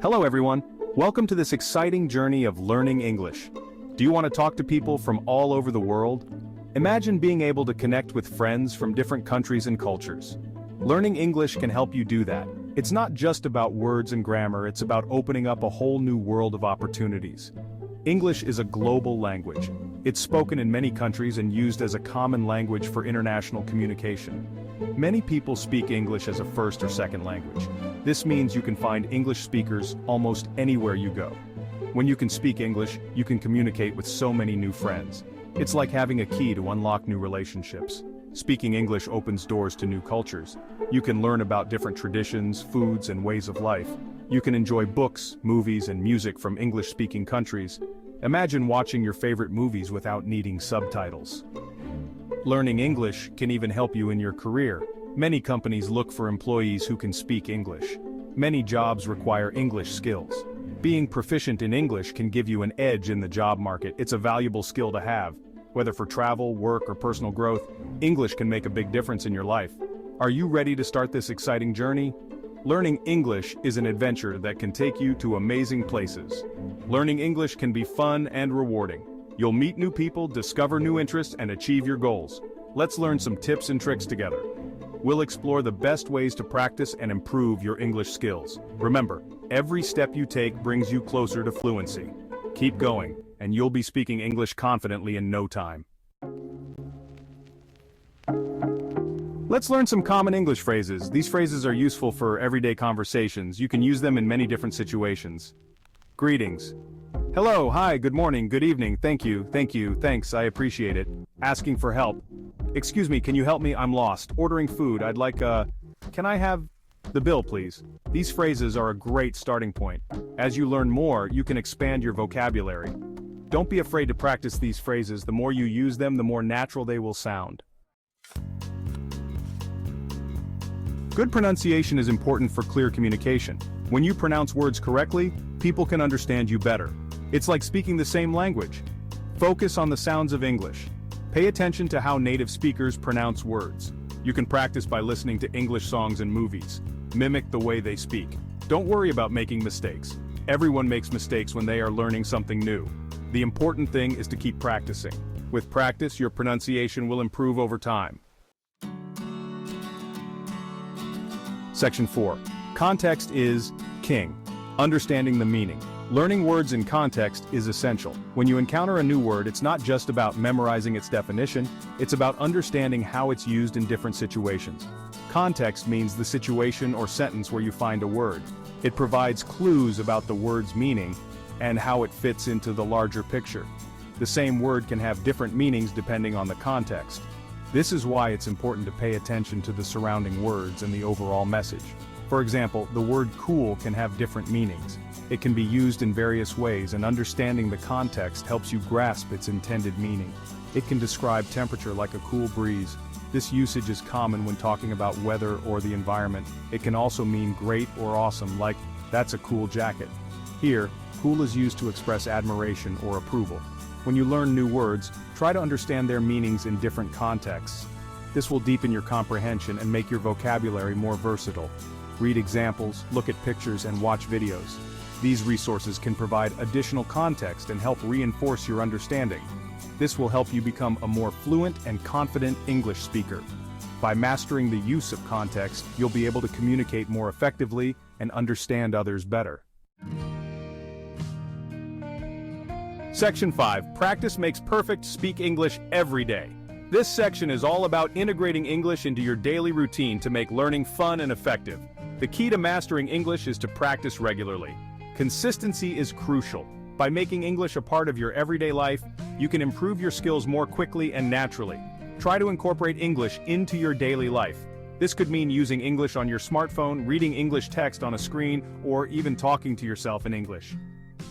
Hello everyone, welcome to this exciting journey of learning English. Do you want to talk to people from all over the world? Imagine being able to connect with friends from different countries and cultures. Learning English can help you do that. It's not just about words and grammar, it's about opening up a whole new world of opportunities. English is a global language. It's spoken in many countries and used as a common language for international communication. Many people speak English as a first or second language. This means you can find English speakers almost anywhere you go. When you can speak English, you can communicate with so many new friends. It's like having a key to unlock new relationships. Speaking English opens doors to new cultures. You can learn about different traditions, foods, and ways of life. You can enjoy books, movies, and music from English-speaking countries. Imagine watching your favorite movies without needing subtitles. Learning English can even help you in your career. Many companies look for employees who can speak English. Many jobs require English skills. Being proficient in English can give you an edge in the job market. It's a valuable skill to have. Whether for travel, work, or personal growth, English can make a big difference in your life. Are you ready to start this exciting journey? Learning English is an adventure that can take you to amazing places. Learning English can be fun and rewarding. You'll meet new people, discover new interests, and achieve your goals. Let's learn some tips and tricks together. We'll explore the best ways to practice and improve your English skills. Remember, every step you take brings you closer to fluency. Keep going, and you'll be speaking English confidently in no time. Let's learn some common English phrases. These phrases are useful for everyday conversations. You can use them in many different situations. Greetings. Hello, hi, good morning, good evening, thank you, thanks, I appreciate it. Asking for help. Excuse me, can you help me? I'm lost. Ordering food, I'd like can I have the bill, please? These phrases are a great starting point. As you learn more, you can expand your vocabulary. Don't be afraid to practice these phrases. The more you use them, the more natural they will sound. Good pronunciation is important for clear communication. When you pronounce words correctly, people can understand you better. It's like speaking the same language. Focus on the sounds of English. Pay attention to how native speakers pronounce words. You can practice by listening to English songs and movies. Mimic the way they speak. Don't worry about making mistakes. Everyone makes mistakes when they are learning something new. The important thing is to keep practicing. With practice, your pronunciation will improve over time. Section 4. Context is king. Understanding the meaning. Learning words in context is essential. When you encounter a new word, it's not just about memorizing its definition, it's about understanding how it's used in different situations. Context means the situation or sentence where you find a word. It provides clues about the word's meaning and how it fits into the larger picture. The same word can have different meanings depending on the context. This is why it's important to pay attention to the surrounding words and the overall message. For example, the word cool can have different meanings. It can be used in various ways, and understanding the context helps you grasp its intended meaning. It can describe temperature like a cool breeze. This usage is common when talking about weather or the environment. It can also mean great or awesome, like, that's a cool jacket. Here, cool is used to express admiration or approval. When you learn new words, try to understand their meanings in different contexts. This will deepen your comprehension and make your vocabulary more versatile. Read examples, look at pictures, and watch videos. These resources can provide additional context and help reinforce your understanding. This will help you become a more fluent and confident English speaker. By mastering the use of context, you'll be able to communicate more effectively and understand others better. Section 5. Practice makes perfect. Speak English every day. This section is all about integrating English into your daily routine to make learning fun and effective. The key to mastering English is to practice regularly. Consistency is crucial. By making English a part of your everyday life, you can improve your skills more quickly and naturally. Try to incorporate English into your daily life. This could mean using English on your smartphone, reading English text on a screen, or even talking to yourself in English.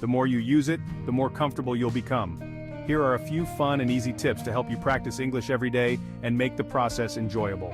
The more you use it, the more comfortable you'll become. Here are a few fun and easy tips to help you practice English every day and make the process enjoyable.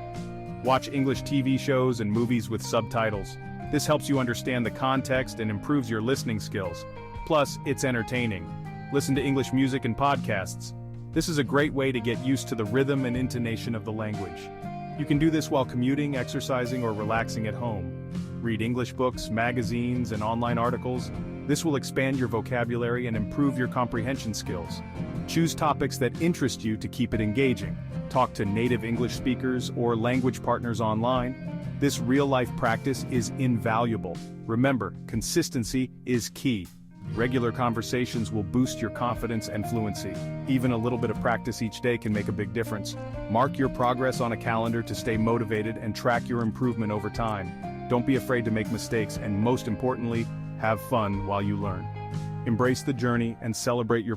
Watch English TV shows and movies with subtitles. This helps you understand the context and improves your listening skills. Plus, it's entertaining. Listen to English music and podcasts. This is a great way to get used to the rhythm and intonation of the language. You can do this while commuting, exercising, or relaxing at home. Read English books, magazines, and online articles. This will expand your vocabulary and improve your comprehension skills. Choose topics that interest you to keep it engaging. Talk to native English speakers or language partners online. This real-life practice is invaluable. Remember, consistency is key. Regular conversations will boost your confidence and fluency. Even a little bit of practice each day can make a big difference. Mark your progress on a calendar to stay motivated and track your improvement over time. Don't be afraid to make mistakes, and most importantly, have fun while you learn. Embrace the journey and celebrate your progress.